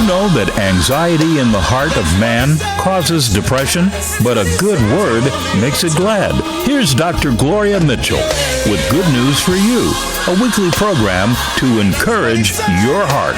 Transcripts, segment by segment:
know that anxiety in the heart of man causes depression, but a good word makes it glad? Here's Dr. Gloria Mitchell with good news for you, a weekly program to encourage your heart.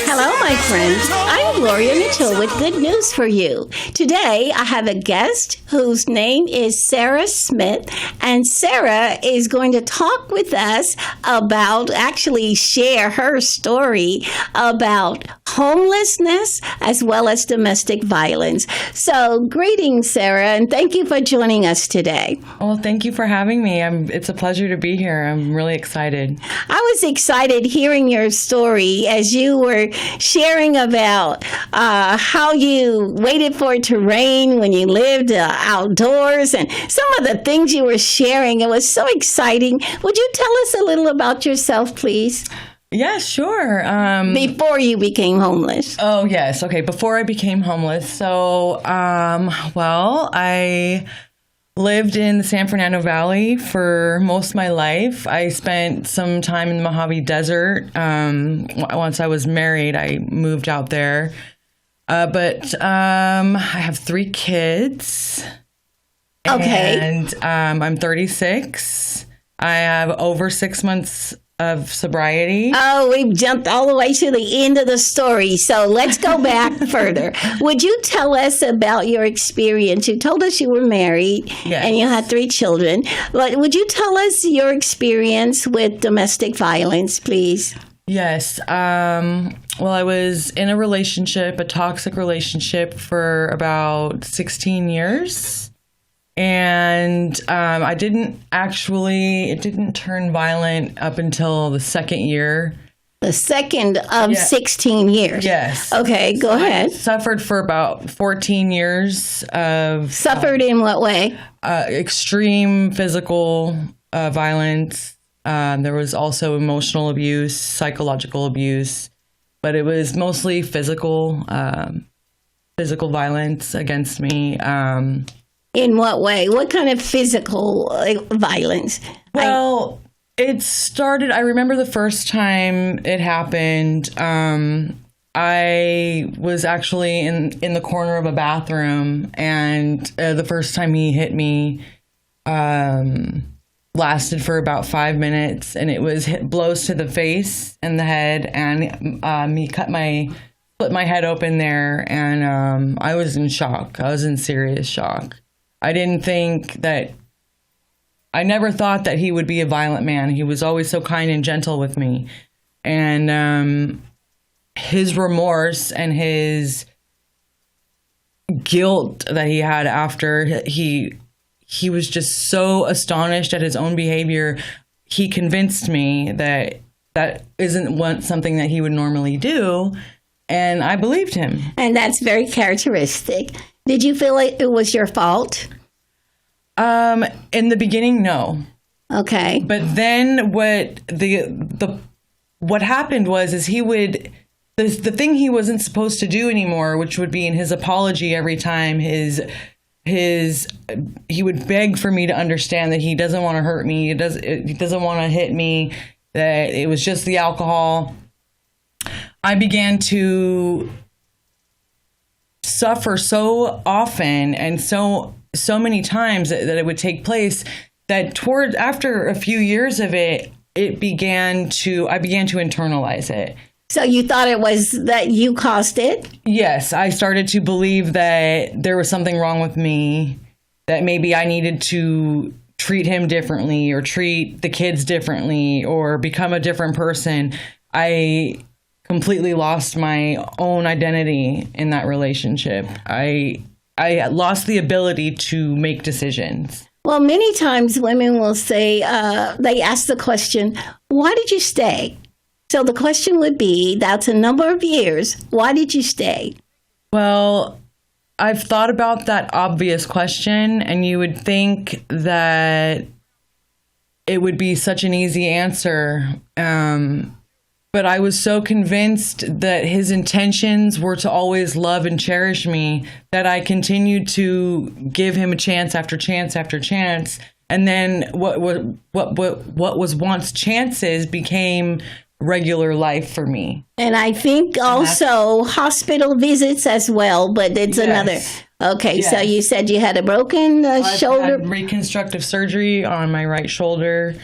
Hello, my friends. I'm Gloria Mitchell with good news for you. Today, I have a guest whose name is Sarah Smith, and Sarah is going to talk with us about, actually share her story about homelessness as well as domestic violence. So, greetings, Sarah, and thank you for joining us today. Well, thank you for having me. It's a pleasure to be here. I'm really excited. I was excited hearing your story as you were sharing about how you waited for it to rain when you lived outdoors and some of the things you were sharing. It was so exciting. Would you tell us a little about yourself, please? Yeah, sure. Before you became homeless. Oh, yes. Okay, before I became homeless. So, I lived in the San Fernando Valley for most of my life. I spent some time in the Mojave Desert. Once I was married, I moved out there. But I have 3 kids. Okay. And I'm 36. I have over 6 months of sobriety. Oh, we've jumped all the way to the end of the story. So let's go back further. Would you tell us about your experience? You told us you were married and you had 3 children. But would you tell us your experience with domestic violence, please? Yes. Well, I was in a relationship, a toxic relationship for about 16 years. And it didn't turn violent up until the second year. The second of 16 years? Yes. Okay, go ahead. I suffered for about 14 years of... Suffered in what way? Extreme physical violence. There was also emotional abuse, psychological abuse, but it was mostly physical violence against me. In what way? What kind of physical violence? Well, it started, I remember the first time it happened, I was actually in the corner of a bathroom, and the first time he hit me lasted for about 5 minutes, and it was blows to the face and the head, and he split my head open there, and I was in shock. I was in serious shock. I never thought that he would be a violent man. He was always so kind and gentle with me. And his remorse and his guilt that he had after, he was just so astonished at his own behavior. He convinced me that isn't something that he would normally do. And I believed him. And that's very characteristic. Did you feel like it was your fault? In the beginning, no. Okay. But then what happened was he would the thing he wasn't supposed to do anymore, which would be in his apology every time he would beg for me to understand that he doesn't want to hurt me, he doesn't want to hit me, that it was just the alcohol. I began to suffer so often and so many times that it would take place that after a few years of I began to internalize it. So you thought it was that you caused it? Yes, I started to believe that there was something wrong with me, that maybe I needed to treat him differently or treat the kids differently or become a different person. I completely lost my own identity in that relationship. I lost the ability to make decisions. Well, many times women will say, they ask the question, why did you stay? So the question would be, that's a number of years. Why did you stay? Well, I've thought about that obvious question, and you would think that it would be such an easy answer. But I was so convinced that his intentions were to always love and cherish me that I continued to give him a chance after chance after chance. And then what was once chances became regular life for me. And I think also hospital visits as well, but it's another. Okay, so you said you had a broken shoulder. I've had reconstructive surgery on my right shoulder.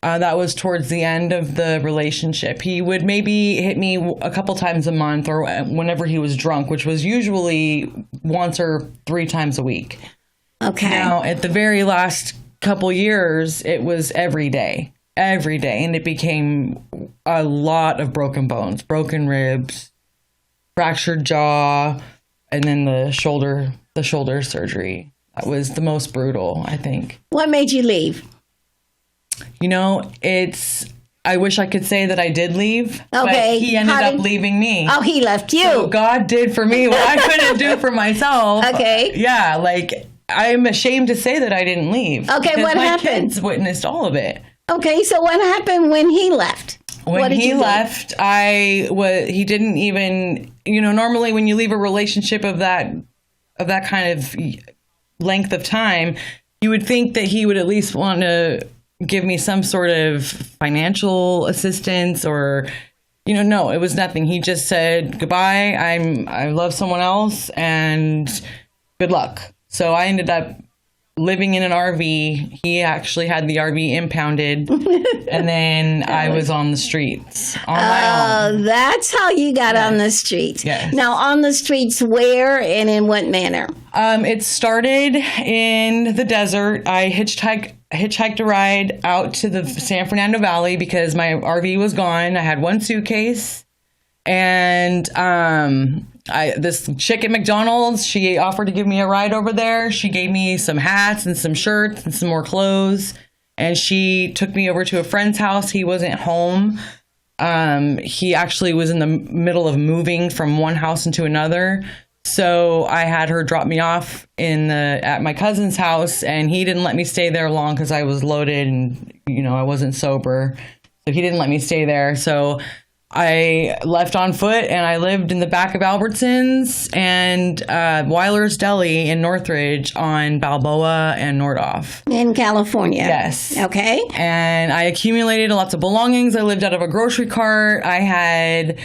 That was towards the end of the relationship. He would maybe hit me a couple times a month or whenever he was drunk, which was usually once or 3 times a week. Okay. Now, at the very last couple years, it was every day. And it became a lot of broken bones, broken ribs, fractured jaw, and then the shoulder surgery. That was the most brutal, I think. What made you leave? You know, I wish I could say that I did leave, but he ended up leaving me. Oh, he left you. So God did for me what I couldn't do for myself. Okay. Yeah, like, I'm ashamed to say that I didn't leave. Okay, what happened? My kids witnessed all of it. Okay, so what happened when he left? When he left, he didn't even, normally when you leave a relationship of that kind of length of time, you would think that he would at least want to give me some sort of financial assistance or, no, it was nothing. He just said, goodbye, I love someone else and good luck. So I ended up living in an RV. He actually had the RV impounded. And then I was on the streets on my own. Oh, that's how you got on the streets. Yes. Now, on the streets, where and in what manner? It started in the desert. I hitchhiked a ride out to the San Fernando Valley because my RV was gone. I had one suitcase. And this chick at McDonald's, she offered to give me a ride over there. She gave me some hats and some shirts and some more clothes. And she took me over to a friend's house. He wasn't home. He actually was in the middle of moving from one house into another. So I had her drop me off at my cousin's house, and he didn't let me stay there long because I was loaded and, I wasn't sober. So he didn't let me stay there. So I left on foot and I lived in the back of Albertsons and Weiler's Deli in Northridge on Balboa and Nordhoff. In California. Yes. Okay. And I accumulated lots of belongings. I lived out of a grocery cart. I had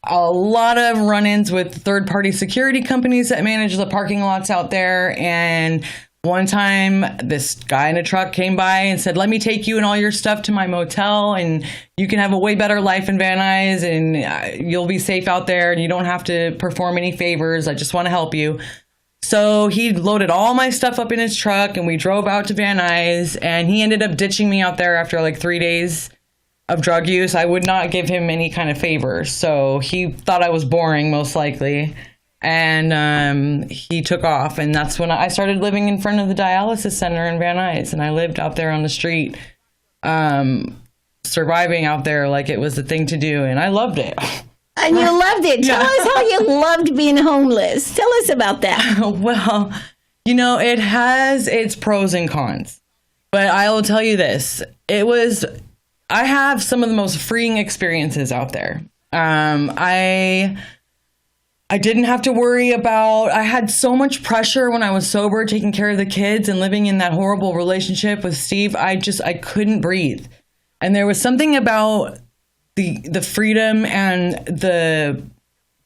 a lot of run-ins with third-party security companies that manage the parking lots out there. And one time, this guy in a truck came by and said, let me take you and all your stuff to my motel, and you can have a way better life in Van Nuys, and you'll be safe out there, and you don't have to perform any favors. I just want to help you. So he loaded all my stuff up in his truck, and we drove out to Van Nuys, and he ended up ditching me out there after like 3 days of drug use. I would not give him any kind of favors, so he thought I was boring, most likely. And he took off, and that's when I started living in front of the dialysis center in Van Nuys, and I lived out there on the street, surviving out there like it was the thing to do, and I loved it. And you loved it. Tell us how you loved being homeless. Tell us about that. Well, it has its pros and cons, but I will tell you this. I have some of the most freeing experiences out there. I didn't have to worry I had so much pressure when I was sober, taking care of the kids and living in that horrible relationship with Steve. I couldn't breathe. And there was something about the freedom and the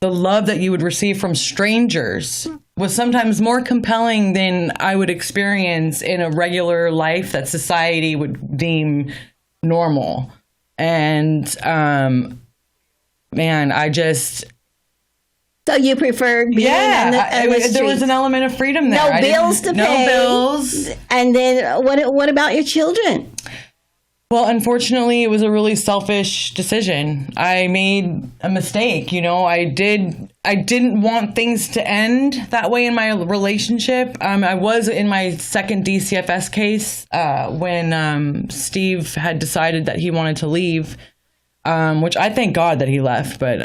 love that you would receive from strangers was sometimes more compelling than I would experience in a regular life that society would deem normal. And, man, So you preferred being on the streets? There was an element of freedom there. No bills to pay. No bills. And then what about your children? Well, unfortunately, it was a really selfish decision. I made a mistake. I didn't want things to end that way in my relationship. I was in my second DCFS case when Steve had decided that he wanted to leave, which I thank God that he left, but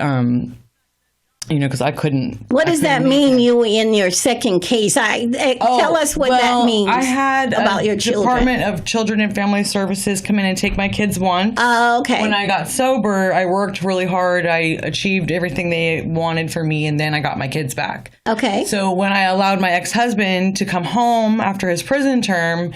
because I couldn't. What does that mean, you in your second case? Tell us what that means. I had about your children. Department of Children and Family Services come in and take my kids once. Oh, okay. When I got sober, I worked really hard. I achieved everything they wanted for me, and then I got my kids back. Okay. So when I allowed my ex-husband to come home after his prison term,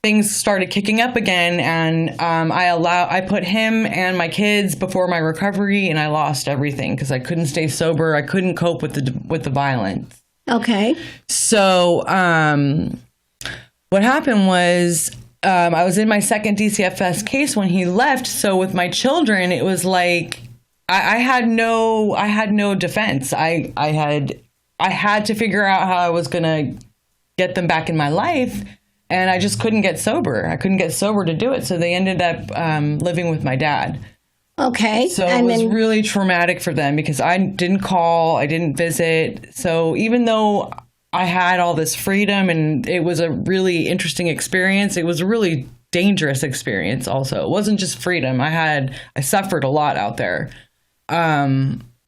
things started kicking up again, and I put him and my kids before my recovery, and I lost everything because I couldn't stay sober. I couldn't cope with the violence. Okay. So what happened was I was in my second DCFS case when he left. So with my children, it was like I had no defense. I had to figure out how I was going to get them back in my life, and I just couldn't get sober. I couldn't get sober to do it. So they ended up living with my dad. Okay. So it was really traumatic for them because I didn't call, I didn't visit. So even though I had all this freedom and it was a really interesting experience, it was a really dangerous experience also. It wasn't just freedom. I suffered a lot out there.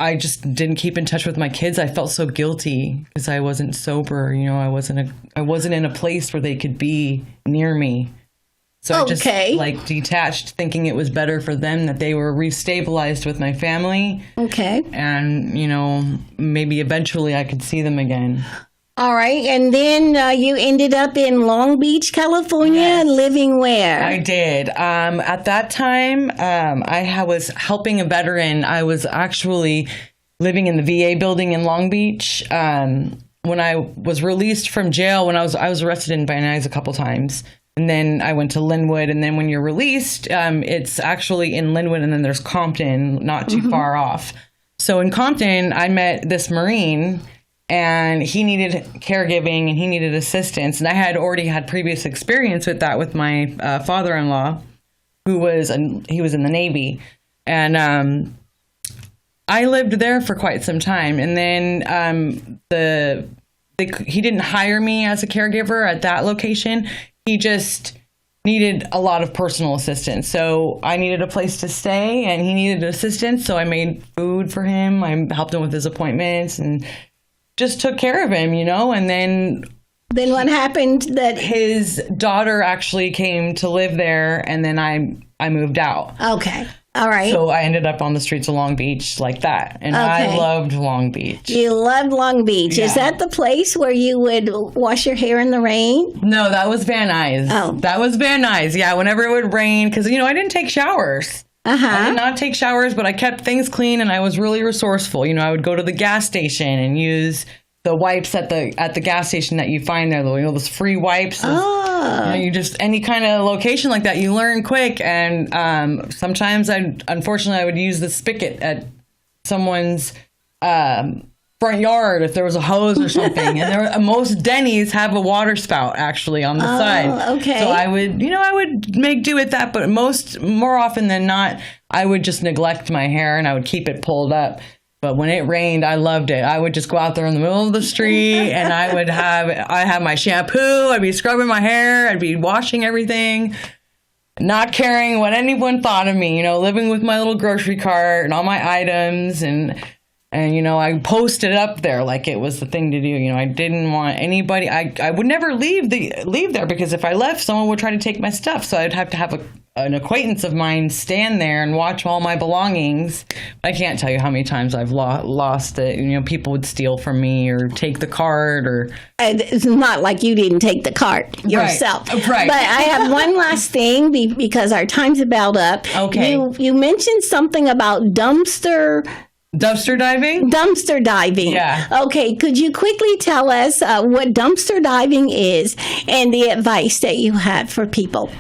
I just didn't keep in touch with my kids. I felt so guilty because I wasn't sober. You know, I wasn't in a place where they could be near me. So I just like detached, thinking it was better for them that they were restabilized with my family. Okay. And, you know, maybe eventually I could see them again. All right. And then you ended up in Long Beach, California, and living where? I did. At that time, I was helping a veteran. I was actually living in the VA building in Long Beach. When I was released from jail, when I was arrested in Van Nuys a couple times. And then I went to Linwood. And then when you're released, it's actually in Linwood. And then there's Compton, not too far off. So in Compton, I met this Marine. And he needed caregiving and he needed assistance. And I had already had previous experience with that with my father-in-law, who was in the Navy. And I lived there for quite some time. And then he didn't hire me as a caregiver at that location. He just needed a lot of personal assistance. So I needed a place to stay and he needed assistance. So I made food for him. I helped him with his appointments and just took care of him, you know, and then what happened? That his daughter actually came to live there, and then I moved out. Okay. All right. So I ended up on the streets of Long Beach like that, and I loved Long Beach. You loved Long Beach. Yeah. Is that the place where you would wash your hair in the rain? No, that was Van Nuys. Oh. That was Van Nuys, yeah, whenever it would rain, because, you know, I didn't take showers. I did not take showers, but I kept things clean and I was really resourceful. You know, I would go to the gas station and use the wipes at the gas station that you find there, you know, those free wipes. You know, you just, any kind of location like that, you learn quick. And sometimes unfortunately I would use the spigot at someone's front yard if there was a hose or something. And most Denny's have a water spout actually on the side. Okay. So I would make do with that, but more often than not, I would just neglect my hair and I would keep it pulled up. But when it rained, I loved it. I would just go out there in the middle of the street and I have my shampoo, I'd be scrubbing my hair, I'd be washing everything, not caring what anyone thought of me, you know, living with my little grocery cart and all my items and you know, I posted up there like it was the thing to do. You know, I didn't want anybody. I would never leave there because if I left, someone would try to take my stuff. So I'd have to have an acquaintance of mine stand there and watch all my belongings. I can't tell you how many times I've lost it. You know, people would steal from me or take the cart or. It's not like you didn't take the cart yourself. Right. But I have one last thing because our time's about up. Okay. You mentioned something about dumpster diving? Dumpster diving. Yeah. Okay. Could you quickly tell us what dumpster diving is and the advice that you have for people?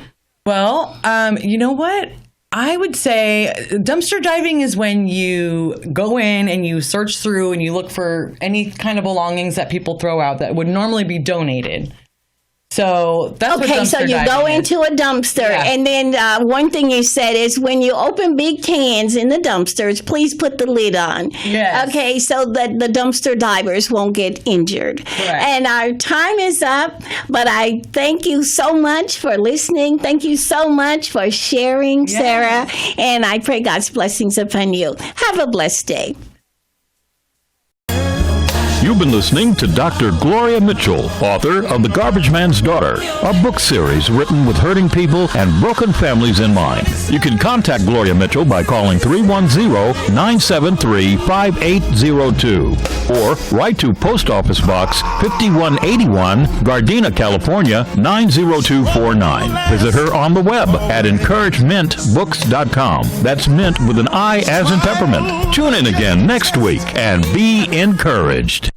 Well, you know what? I would say dumpster diving is when you go in and you search through and you look for any kind of belongings that people throw out that would normally be donated. So that's okay. So you go into a dumpster, and then one thing you said is when you open big cans in the dumpsters, please put the lid on. Yes. Okay, so that the dumpster divers won't get injured. Correct. And our time is up, but I thank you so much for listening. Thank you so much for sharing, Sarah, and I pray God's blessings upon you. Have a blessed day. You've been listening to Dr. Gloria Mitchell, author of The Garbage Man's Daughter, a book series written with hurting people and broken families in mind. You can contact Gloria Mitchell by calling 310-973-5802 or write to Post Office Box 5181, Gardena, California 90249. Visit her on the web at encouragementbooks.com. That's mint with an I as in peppermint. Tune in again next week and be encouraged.